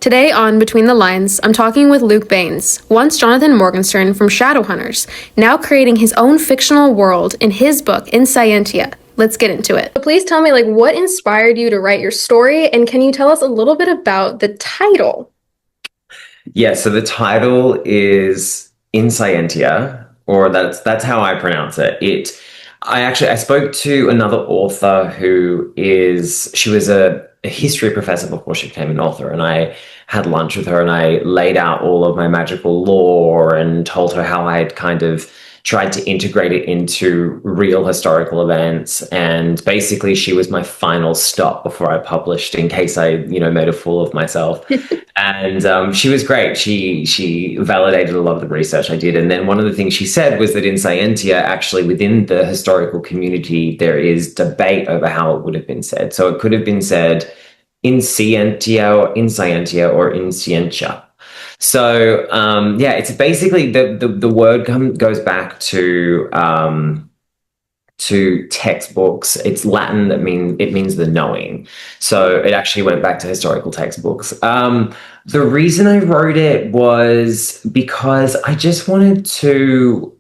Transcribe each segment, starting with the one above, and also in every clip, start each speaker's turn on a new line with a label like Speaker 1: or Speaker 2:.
Speaker 1: Today on Between the Lines, I'm talking with Luke Baines, once Jonathan Morgenstern from Shadowhunters, now creating his own fictional world in his book, In Scientia. Let's get into it. So please tell me, what inspired you to write your story, and can you tell us a little bit about the title?
Speaker 2: Yeah, so the title is In Scientia, or that's how I pronounce it. I spoke to another author she was a history professor before she became an author, and I had lunch with her and I laid out all of my magical lore and told her how I'd kind of tried to integrate it into real historical events. And basically she was my final stop before I published in case I, made a fool of myself. And she was great. She validated a lot of the research I did. And then one of the things she said was that in Scientia, actually within the historical community, there is debate over how it would have been said. So it could have been said in Scientia or in Scientia or in Scientia. So yeah, it's basically the word goes back to textbooks. It's Latin it means the knowing. So it actually went back to historical textbooks. The reason I wrote it was because I just wanted to,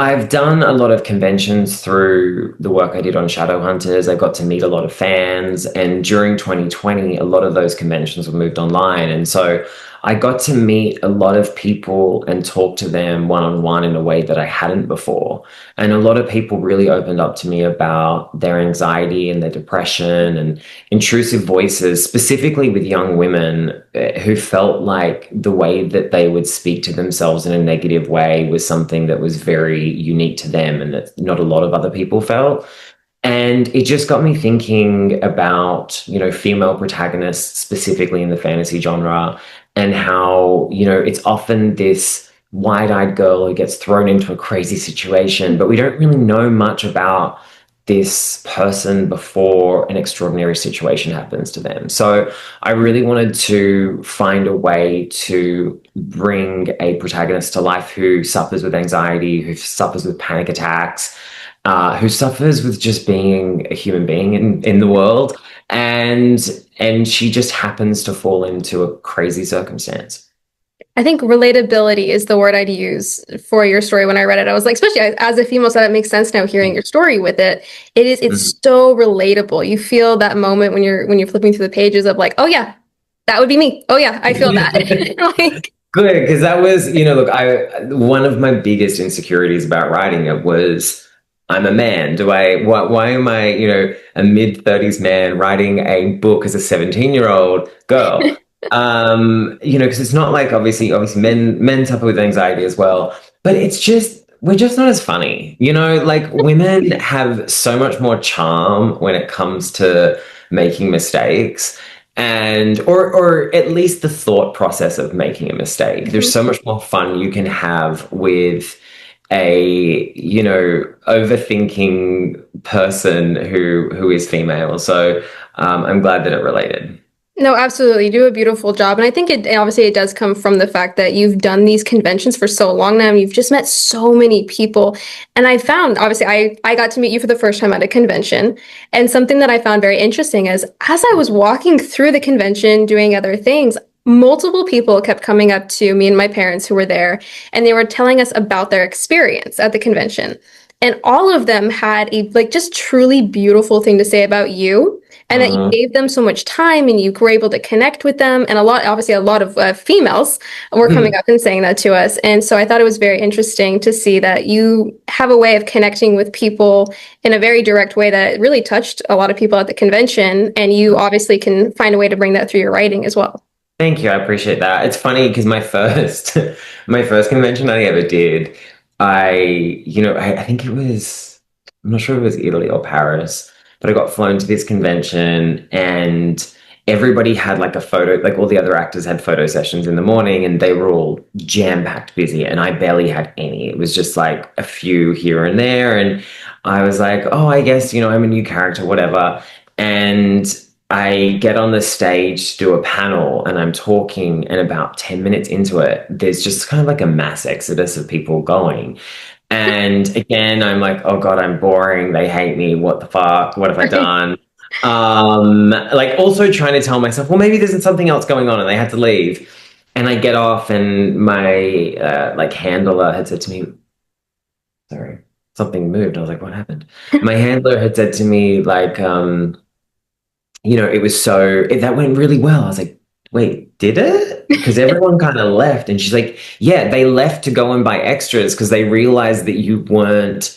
Speaker 2: I've done a lot of conventions through the work I did on Shadowhunters. I got to meet a lot of fans, and during 2020, a lot of those conventions were moved online. And so I got to meet a lot of people and talk to them one-on-one in a way that I hadn't before. And a lot of people really opened up to me about their anxiety and their depression and intrusive voices, specifically with young women who felt like the way that they would speak to themselves in a negative way was something that was very unique to them and that not a lot of other people felt. And it just got me thinking about, female protagonists, specifically in the fantasy genre, and how, it's often this wide-eyed girl who gets thrown into a crazy situation, but we don't really know much about this person before an extraordinary situation happens to them. So I really wanted to find a way to bring a protagonist to life who suffers with anxiety, who suffers with panic attacks, who suffers with just being a human being in the world. And she just happens to fall into a crazy circumstance.
Speaker 1: I think relatability is the word I'd use for your story when I read it. I was like, especially as a female, so that makes sense now hearing your story with it. It's so relatable. You feel that moment when you're flipping through the pages of like, oh yeah, that would be me. Oh yeah, I feel that. Like,
Speaker 2: Good, because that was, look, one of my biggest insecurities about writing it was I'm a man. Why am I, a mid-30s man writing a book as a 17-year-old girl? Because it's not like obviously men suffer with anxiety as well, but we're just not as funny. Like women have so much more charm when it comes to making mistakes and or at least the thought process of making a mistake. There's so much more fun you can have with a overthinking person who is female. So I'm glad that it related.
Speaker 1: no, absolutely. You do a beautiful job. And I think it does come from the fact that you've done these conventions for so long now and you've just met so many people. And I found, obviously, I got to meet you for the first time at a convention. And something that I found very interesting is as I was walking through the convention, doing other things, multiple people kept coming up to me and my parents who were there, and they were telling us about their experience at the convention. And all of them had a just truly beautiful thing to say about you, and that you gave them so much time and you were able to connect with them. And obviously a lot of females were coming up and saying that to us. And so I thought it was very interesting to see that you have a way of connecting with people in a very direct way that really touched a lot of people at the convention. And you obviously can find a way to bring that through your writing as well.
Speaker 2: Thank you. I appreciate that. It's funny because my first my first convention I ever did, I think I'm not sure if it was Italy or Paris, but I got flown to this convention and everybody had like a photo, like all the other actors had photo sessions in the morning and they were all jam-packed busy and I barely had any. It was just like a few here and there. And I was like, oh, I guess, I'm a new character, whatever. And I get on the stage to do a panel and I'm talking, and about 10 minutes into it, there's just kind of like a mass exodus of people going. And again, I'm like, oh God, I'm boring. They hate me. What the fuck? What have I done? Like also trying to tell myself, well, maybe there's something else going on, and they had to leave. And I get off, and my like handler had said to me, "Sorry, something moved." I was like, "What happened?" My handler had said to me, like, it was that went really well. I was like, "Wait, did it?" Because everyone kind of left, and she's like, "Yeah, they left to go and buy extras because they realized that you weren't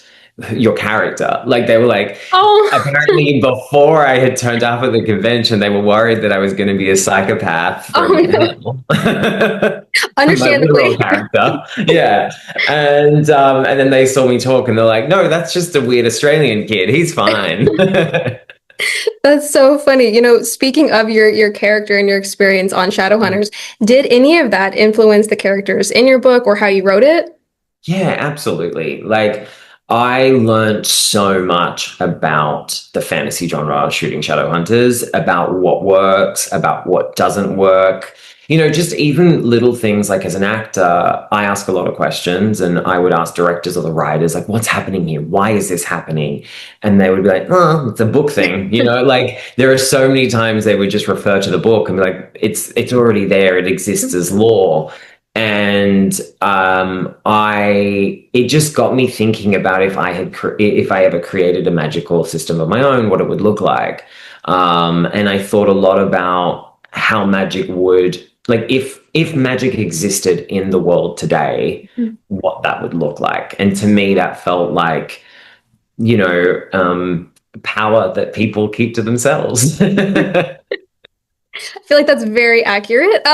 Speaker 2: your character." Like they were like,
Speaker 1: Oh,
Speaker 2: apparently before I had turned up at the convention, they were worried that I was going to be a psychopath
Speaker 1: oh
Speaker 2: from
Speaker 1: no.
Speaker 2: hell. My literal
Speaker 1: Understandably.
Speaker 2: character. Yeah. And then they saw me talk and they're like, no, that's just a weird Australian kid. He's fine.
Speaker 1: That's so funny. Speaking of your character and your experience on Shadowhunters, did any of that influence the characters in your book or how you wrote it?
Speaker 2: Yeah, absolutely. Like, I learned so much about the fantasy genre, shooting Shadowhunters, about what works, about what doesn't work. Just even little things like as an actor, I ask a lot of questions and I would ask directors or the writers, like, what's happening here? Why is this happening? And they would be like, oh, it's a book thing. Like there are so many times they would just refer to the book and be like, it's already there, it exists as lore. And I it just got me thinking about if I ever created a magical system of my own, what it would look like. And I thought a lot about how magic would like if magic existed in the world today, what that would look like. And to me, that felt like power that people keep to themselves.
Speaker 1: I feel like that's very accurate.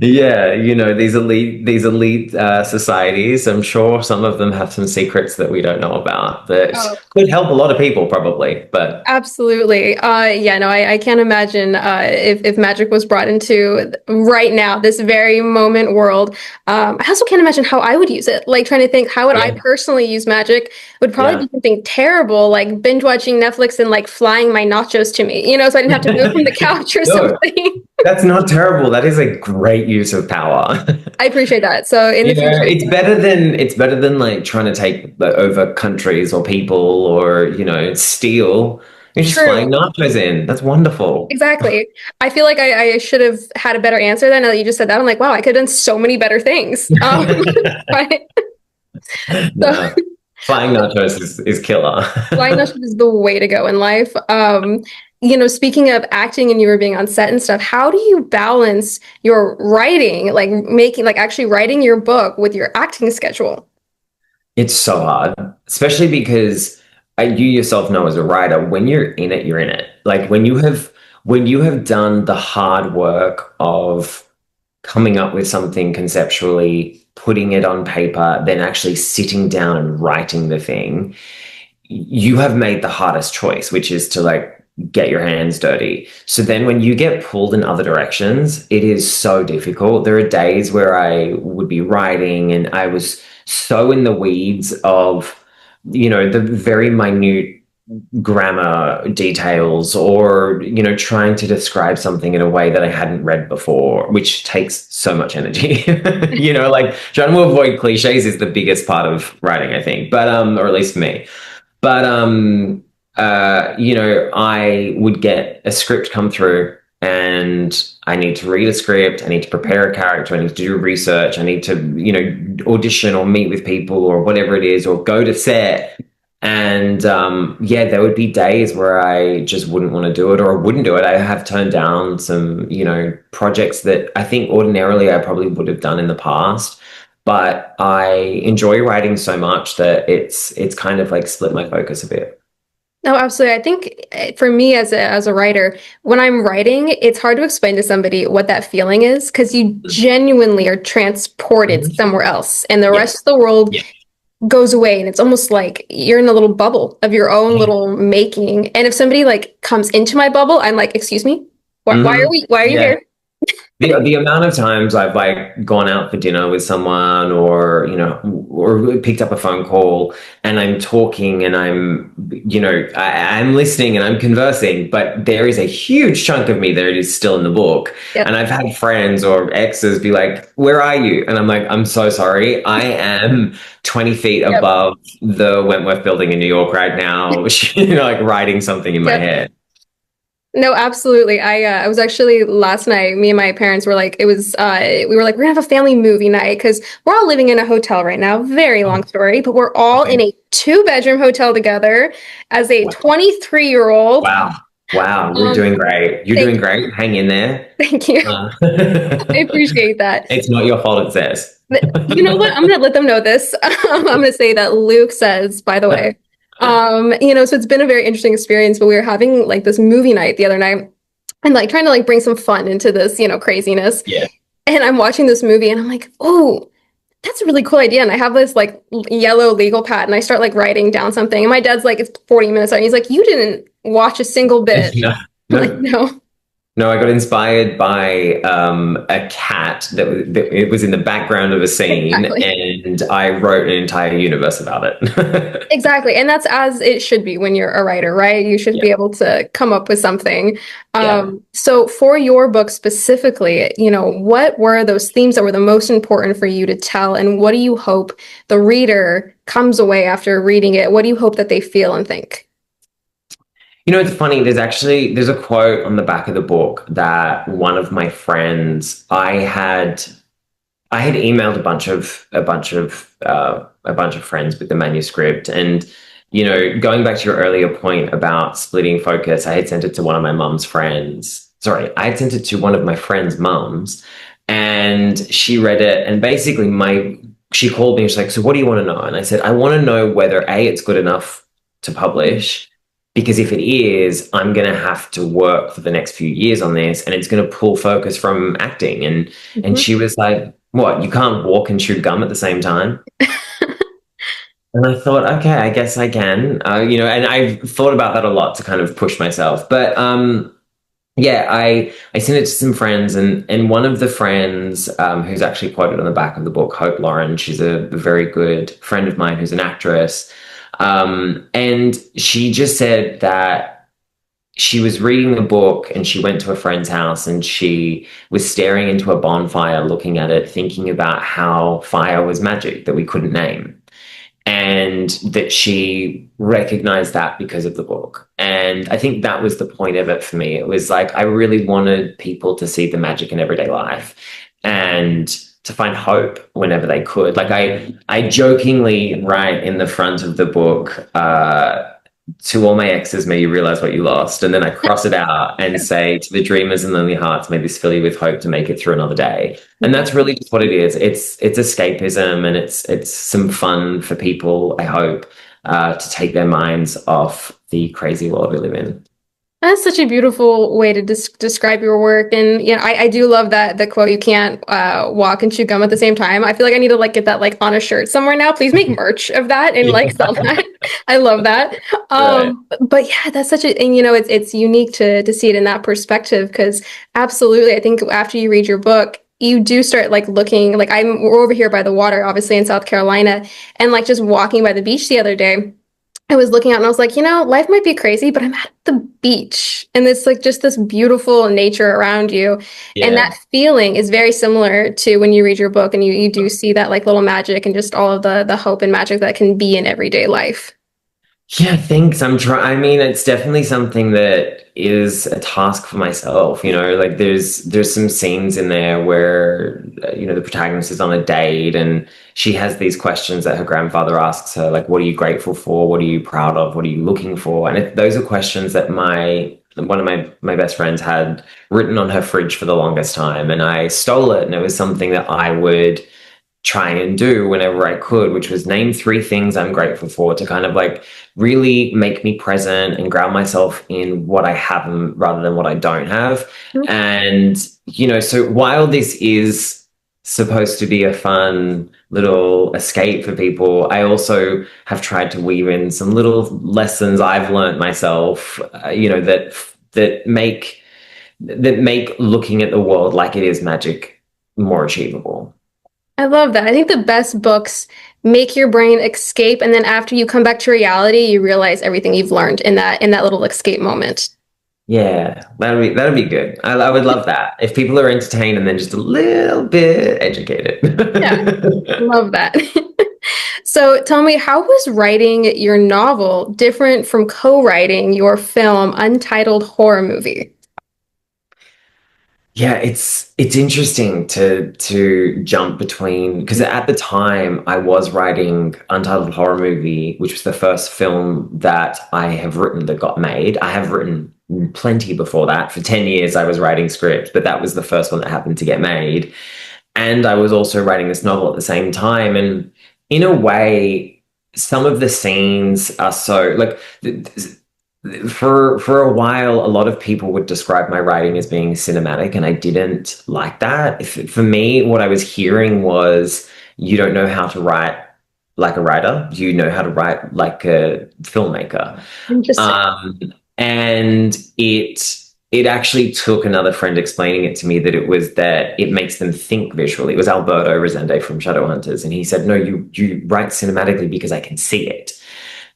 Speaker 2: Yeah, these elite societies. I'm sure some of them have some secrets that we don't know about that
Speaker 1: Oh,
Speaker 2: could help a lot of people, probably. But
Speaker 1: absolutely. Yeah, no, I can't imagine if magic was brought into right now, this very moment world. I also can't imagine how I would use it. Like trying to think, how would I
Speaker 2: yeah,
Speaker 1: personally use magic? Would probably
Speaker 2: yeah.
Speaker 1: be something terrible, like binge watching Netflix and like flying my nachos to me, so I didn't have to move from the couch or
Speaker 2: No,
Speaker 1: something.
Speaker 2: that's not terrible. That is a great use of power.
Speaker 1: I appreciate that. So in the future,
Speaker 2: It's better than like trying to take over countries or people or steal. You're just flying
Speaker 1: true.
Speaker 2: nachos in. That's wonderful.
Speaker 1: Exactly. I feel like I should have had a better answer then. Now that you just said that, I'm like, wow, I could have done so many better things. Right. So
Speaker 2: No, flying nachos is killer.
Speaker 1: blindness is the way to go in life. Speaking of acting and you were being on set and stuff, how do you balance your writing, like making, like actually writing your book with your acting schedule?
Speaker 2: It's so hard, especially because you yourself know as a writer, when you're in it, you're in it. Like when you have done the hard work of coming up with something conceptually, putting it on paper, then actually sitting down and writing the thing, you have made the hardest choice, which is to like get your hands dirty. So then when you get pulled in other directions, it is so difficult. There are days where I would be writing and I was so in the weeds of, the very minute grammar details or trying to describe something in a way that I hadn't read before, which takes so much energy. Like trying to avoid cliches is the biggest part of writing, I think, but or at least for me. But I would get a script come through and I need to read a script, I need to prepare a character, I need to do research, I need to, audition or meet with people or whatever it is, or go to set. And yeah, there would be days where I just wouldn't want to do it or I wouldn't do it. I have turned down some, projects that I think ordinarily I probably would have done in the past, but I enjoy writing so much that it's kind of like split my focus a bit.
Speaker 1: No, absolutely. I think for me as a writer, when I'm writing, it's hard to explain to somebody what that feeling is because you genuinely are transported
Speaker 2: Mhm.
Speaker 1: somewhere else, and the
Speaker 2: Yeah.
Speaker 1: rest of the world
Speaker 2: Yeah.
Speaker 1: goes away, and it's almost like you're in a little bubble of your own little making. And if somebody like comes into my bubble, I'm like, "Excuse me, why are
Speaker 2: Hmm.
Speaker 1: we? Why are you
Speaker 2: Yeah.
Speaker 1: here?"
Speaker 2: The amount of times I've like gone out for dinner with someone or picked up a phone call and I'm talking and I'm listening and I'm conversing, but there is a huge chunk of me that is still in the book. And
Speaker 1: Yep.
Speaker 2: I've had friends or exes be like, "Where are you?" And I'm like, "I'm so sorry. I am 20 feet
Speaker 1: Yep.
Speaker 2: above the Wentworth building in New York right now," like writing something in my
Speaker 1: Yep.
Speaker 2: head.
Speaker 1: No, absolutely. I was actually last night, me and my parents were like, we were like, we're gonna have a family movie night because we're all living in a hotel right now. Very long
Speaker 2: Oh,
Speaker 1: story, but we're all in
Speaker 2: okay.
Speaker 1: a two-bedroom hotel together as a
Speaker 2: Wow.
Speaker 1: 23-year-old.
Speaker 2: Wow. Wow. You're
Speaker 1: Um,
Speaker 2: doing great. You're
Speaker 1: thank
Speaker 2: doing
Speaker 1: you.
Speaker 2: great. Hang in there.
Speaker 1: Thank you. I appreciate that.
Speaker 2: It's not your fault it says.
Speaker 1: You know what? I'm gonna let them know this. I'm gonna say that Luke says, by the way. So it's been a very interesting experience, but we were having like this movie night the other night and like trying to like bring some fun into this, craziness.
Speaker 2: Yeah.
Speaker 1: And I'm watching this movie and I'm like, oh, that's a really cool idea. And I have this like yellow legal pad and I start like writing down something. And my dad's like, it's 40 minutes. And he's like, you didn't watch a single bit.
Speaker 2: No,
Speaker 1: I'm like,
Speaker 2: no.
Speaker 1: no,
Speaker 2: No, I got inspired by a cat that it was in the background of a scene,
Speaker 1: exactly.
Speaker 2: and I wrote an entire universe about it.
Speaker 1: Exactly. And that's as it should be when you're a writer, right? You should
Speaker 2: Yeah,
Speaker 1: be able to come up with something.
Speaker 2: yeah.
Speaker 1: So for your book specifically, what were those themes that were the most important for you to tell? And what do you hope the reader comes away after reading it? What do you hope that they feel and think?
Speaker 2: You know, it's funny. There's a quote on the back of the book that one of my friends I had emailed a bunch of friends with the manuscript, and going back to your earlier point about splitting focus, I had sent it to one of my mum's friends. Sorry, I had sent it to one of my friend's mums, and she read it, and basically she called me and she's like, "So what do you want to know?" And I said, "I want to know whether A, it's good enough to publish." Because if it is, I'm going to have to work for the next few years on this, and it's going to pull focus from acting. And
Speaker 1: Mhm.
Speaker 2: she was like, "What? You can't walk and chew gum at the same time?" And I thought, okay, I guess I can. And I've thought about that a lot to kind of push myself. But yeah, I sent it to some friends, and one of the friends who's actually quoted on the back of the book, Hope Lauren, she's a very good friend of mine who's an actress. And she just said that she was reading the book and she went to a friend's house and she was staring into a bonfire, looking at it, thinking about how fire was magic that we couldn't name. And that she recognized that because of the book. And I think that was the point of it for me. It was like I really wanted people to see the magic in everyday life and to find hope whenever they could. Like I jokingly write in the front of the book, to all my exes, may you realize what you lost. And then I cross it out and say, to the dreamers and lonely hearts, may this fill you with hope to make it through another day. And that's really just what it is. It's escapism, and it's some fun for people, I hope, to take their minds off the crazy world we live in.
Speaker 1: That's such a beautiful way to describe your work. And I do love that the quote, you can't walk and chew gum at the same time. I feel like I need to like get that like on a shirt somewhere now. Please make merch of that and like sell
Speaker 2: Yeah.
Speaker 1: that. I love that.
Speaker 2: Right.
Speaker 1: But yeah, that's such a and it's unique to see it in that perspective because absolutely, I think after you read your book, you do start like looking like we're over here by the water, obviously in South Carolina, and like just walking by the beach the other day. I was looking out and I was like, life might be crazy, but I'm at the beach and it's like just this beautiful nature around you. And
Speaker 2: Yeah.
Speaker 1: that feeling is very similar to when you read your book and you do see that like little magic and just all of the hope and magic that can be in everyday life.
Speaker 2: Yeah, thanks. I'm trying. I mean, it's definitely something that is a task for myself. Like there's some scenes in there where the protagonist is on a date and she has these questions that her grandfather asks her, like, "What are you grateful for? What are you proud of? What are you looking for?" And those are questions that one of my best friends had written on her fridge for the longest time, and I stole it, and it was something that I would try and do whenever I could, which was name three things I'm grateful for to kind of like really make me present and ground myself in what I have rather than what I don't have. And, so while this is supposed to be a fun little escape for people, I also have tried to weave in some little lessons I've learned myself, that make looking at the world like it is magic more achievable.
Speaker 1: I love that. I think the best books make your brain escape, and then after you come back to reality, you realize everything you've learned in that little escape moment.
Speaker 2: Yeah, that'd be good. I would love that if people are entertained and then just a little bit educated.
Speaker 1: Yeah, love that. So tell me, how was writing your novel different from co-writing your film, Untitled Horror Movie?
Speaker 2: Yeah, it's interesting to jump between because at the time I was writing Untitled Horror Movie, which was the first film that I have written that got made. I have written plenty before that. For 10 years I was writing scripts, but that was the first one that happened to get made. And I was also writing this novel at the same time. And in a way, some of the scenes are so like for a while, a lot of people would describe my writing as being cinematic, and I didn't like that. For me, what I was hearing was you don't know how to write like a writer, you know how to write like a filmmaker.
Speaker 1: Interesting.
Speaker 2: And it actually took another friend explaining it to me that it was that it makes them think visually. It was Alberto Resende from Shadowhunters, and he said, "No, you write cinematically because I can see it."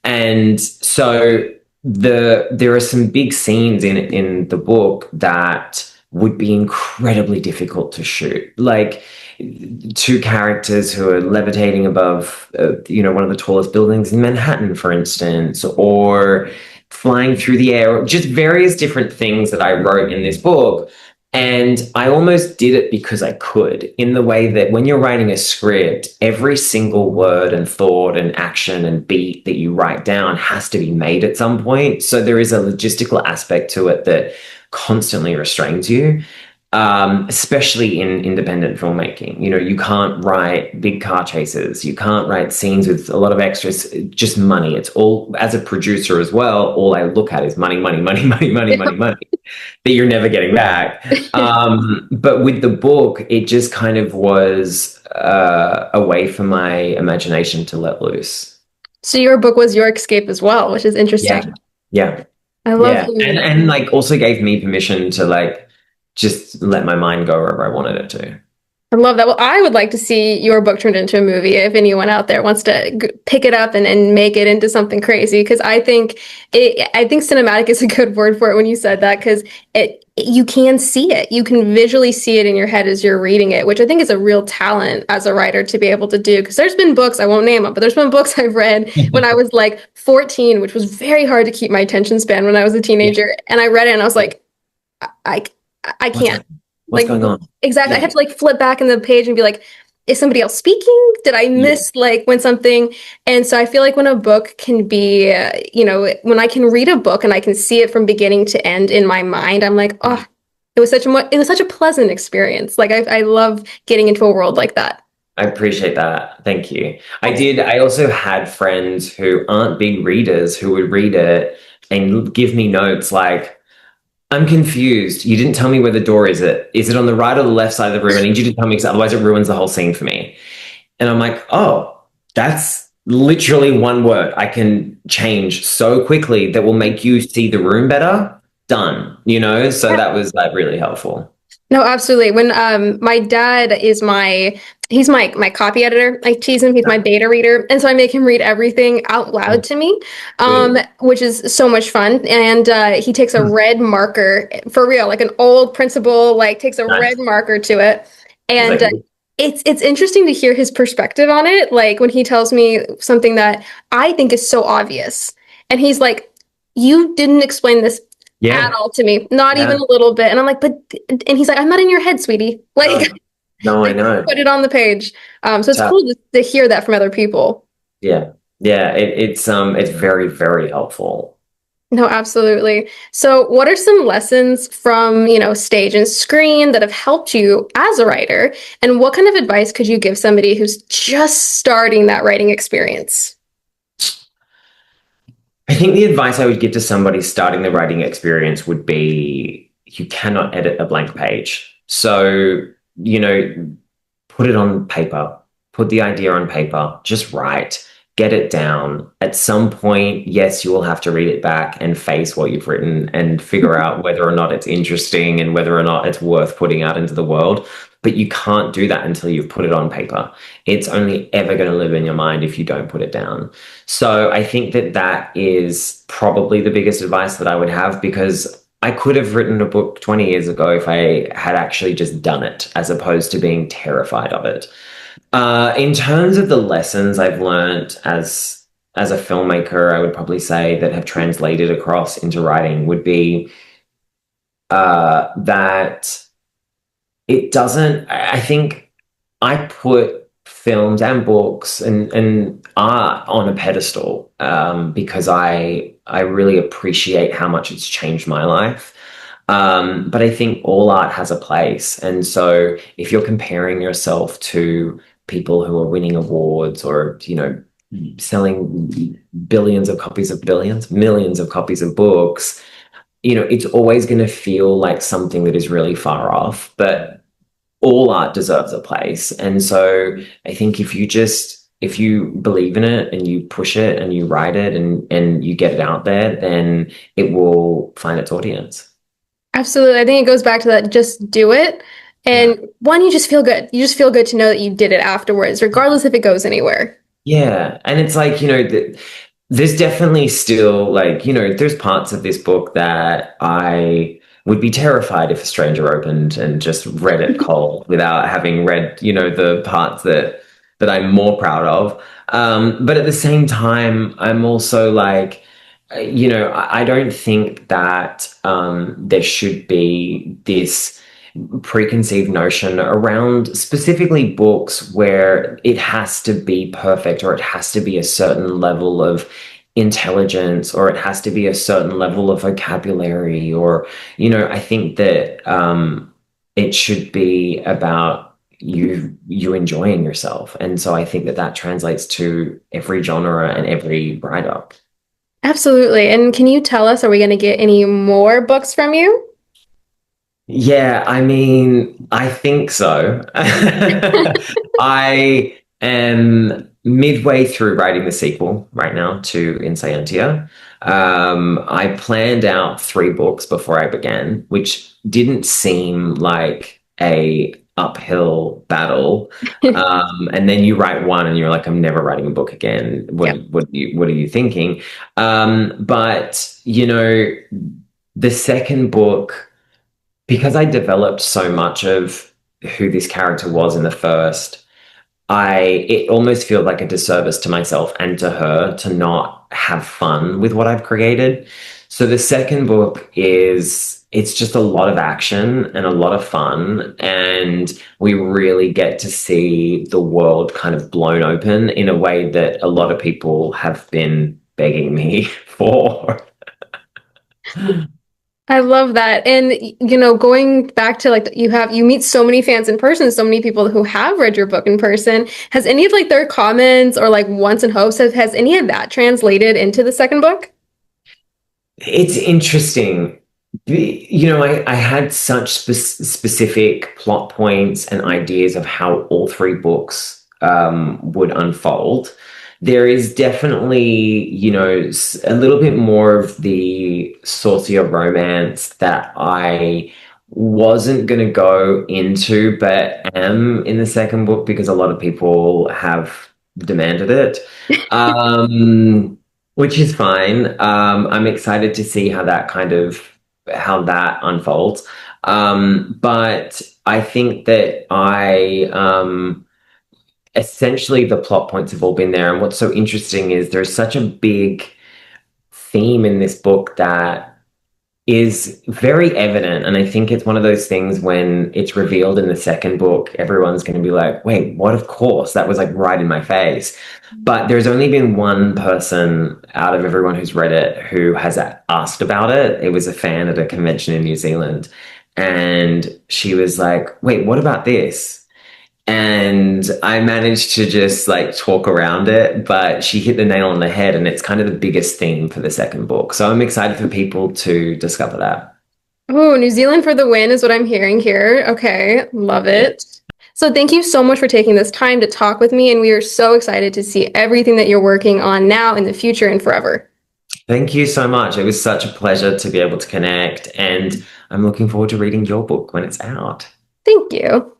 Speaker 2: And so there are some big scenes in the book that would be incredibly difficult to shoot. Like two characters who are levitating above, one of the tallest buildings in Manhattan, for instance, or flying through the air, or just various different things that I wrote in this book. And I almost did it because I could, in the way that when you're writing a script, every single word and thought and action and beat that you write down has to be made at some point. So there is a logistical aspect to it that constantly restrains you, especially in independent filmmaking. You know, you can't write big car chases, you can't write scenes with a lot of extras, just money. It's all, as a producer as well, all I look at is money, money, money, money, money, money, money that you're never getting back. But with the book, it just kind of was a way for my imagination to let loose.
Speaker 1: So your book was your escape as well, which is
Speaker 2: Yeah,
Speaker 1: interesting.
Speaker 2: yeah,
Speaker 1: I love
Speaker 2: yeah,
Speaker 1: hearing that.
Speaker 2: and like also gave me permission to like just let my mind go wherever I wanted it to.
Speaker 1: I love that. Well, I would like to see your book turned into a movie if anyone out there wants to pick it up and make it into something crazy. Because I think cinematic is a good word for it when you said that, because you can see it. You can visually see it in your head as you're reading it, which I think is a real talent as a writer to be able to do. Because there's been books, I won't name them, but there's been books I've read when I was like 14, which was very hard to keep my attention span when I was a
Speaker 2: Yeah.
Speaker 1: teenager. And I read it and I was like, I, I
Speaker 2: What's
Speaker 1: can't.
Speaker 2: what's
Speaker 1: Like,
Speaker 2: going on?
Speaker 1: exactly. I
Speaker 2: Yeah.
Speaker 1: had to like flip back in the page and be like, is somebody else speaking? Did I
Speaker 2: Yeah.
Speaker 1: miss like when something? And so I feel like when a book can be, when I can read a book and I can see it from beginning to end in my mind, I'm like, oh, it was such a pleasant experience. Like I love getting into a world like that.
Speaker 2: I appreciate that. Thank you. I
Speaker 1: That's
Speaker 2: did. I also had friends who aren't big readers who would read it and give me notes like, I'm confused. You didn't tell me where the door is. Is it on the right or the left side of the room? I need you to tell me because otherwise it ruins the whole scene for me. And I'm like, oh, that's literally one word I can change so quickly that will make you see the room better. Done. So that was like really helpful.
Speaker 1: No, absolutely. When my dad is he's my copy editor. I tease him, he's my beta reader. And so I make him read everything out loud to me,
Speaker 2: Good.
Speaker 1: which is so much fun. And he takes a red marker for real, like an old principal, like takes a red
Speaker 2: Nice.
Speaker 1: marker to it.
Speaker 2: He's
Speaker 1: And
Speaker 2: like,
Speaker 1: it's interesting to hear his perspective on it. Like when he tells me something that I think is so obvious. And he's like, you didn't explain this at
Speaker 2: yeah,
Speaker 1: all to me, not even
Speaker 2: yeah.
Speaker 1: a little bit. And I'm like, but, and he's like, I'm not in your head, sweetie. Like,
Speaker 2: No, no, I
Speaker 1: like
Speaker 2: know.
Speaker 1: put it on the page. So it's cool to hear that from other people.
Speaker 2: Yeah. Yeah. It's very, very helpful.
Speaker 1: No, absolutely. So what are some lessons from, stage and screen that have helped you as a writer? And what kind of advice could you give somebody who's just starting that writing experience?
Speaker 2: I think the advice I would give to somebody starting the writing experience would be you cannot edit a blank page. So, you know, put it on paper, put the idea on paper, just write, get it down. At some point, yes, you will have to read it back and face what you've written and figure out whether or not it's interesting and whether or not it's worth putting out into the world. But you can't do that until you've put it on paper. It's only ever going to live in your mind if you don't put it down. So I think that is probably the biggest advice that I would have, because I could have written a book 20 years ago if I had actually just done it, as opposed to being terrified of it. In terms of the lessons I've learned as a filmmaker, I would probably say that have translated across into writing would be that it doesn't. I think I put films and books and art on a pedestal because I really appreciate how much it's changed my life. But I think all art has a place. And so if you're comparing yourself to people who are winning awards or, selling billions of copies of billions, millions of copies of books, it's always going to feel like something that is really far off. But all art deserves a place. And so I think if you believe in it and you push it and you write it and you get it out there, then it will find its audience.
Speaker 1: Absolutely. I think it goes back to that just do it.
Speaker 2: Yeah.
Speaker 1: And one, you just feel good. You just feel good to know that you did it afterwards, regardless if it goes anywhere.
Speaker 2: Yeah. And it's like, there's definitely still like, there's parts of this book that I would be terrified if a stranger opened and just read it cold without having read, the parts that I'm more proud of. But at the same time, I'm also like, I don't think that there should be this preconceived notion around specifically books where it has to be perfect or it has to be a certain level of intelligence or it has to be a certain level of vocabulary or I think that it should be about you enjoying yourself, and so I think that that translates to every genre and every writer.
Speaker 1: Absolutely. And can you tell us, are we going to get any more books from you?
Speaker 2: Yeah, I mean, I think so. I am midway through writing the sequel right now to In Scientia. I planned out 3 books before I began, which didn't seem like a uphill battle. And then you write one and you're like, I'm never writing a book again.
Speaker 1: Yeah.
Speaker 2: What are you thinking? But the second book, because I developed so much of who this character was in the first, it almost feels like a disservice to myself and to her to not have fun with what I've created. So the second book it's just a lot of action and a lot of fun, and we really get to see the world kind of blown open in a way that a lot of people have been begging me for.
Speaker 1: I love that. And going back to like you meet so many fans in person, so many people who have read your book in person. Has any of like their comments or like wants and hopes has any of that translated into the second book?
Speaker 2: It's interesting. I had such specific plot points and ideas of how all 3 books would unfold. There is definitely, a little bit more of the socio-romance that I wasn't going to go into, but am in the second book because a lot of people have demanded it. Um, which is fine. I'm excited to see how that unfolds. But I think that I essentially the plot points have all been there. And what's so interesting is there's such a big theme in this book that is very evident. And I think it's one of those things when it's revealed in the second book, everyone's going to be like, wait, what? Of course, that was like right in my face. But there's only been one person out of everyone who's read it who has asked about it. It was a fan at a convention in New Zealand. And she was like, wait, what about this? And I managed to just like talk around it, but she hit the nail on the head, and it's kind of the biggest theme for the second book. So I'm excited for people to discover that.
Speaker 1: Oh, New Zealand for the win is what I'm hearing here. Okay, love
Speaker 2: Yeah.
Speaker 1: it. So thank you so much for taking this time to talk with me, and we are so excited to see everything that you're working on now in the future and forever.
Speaker 2: Thank you so much. It was such a pleasure to be able to connect, and I'm looking forward to reading your book when it's out.
Speaker 1: Thank you.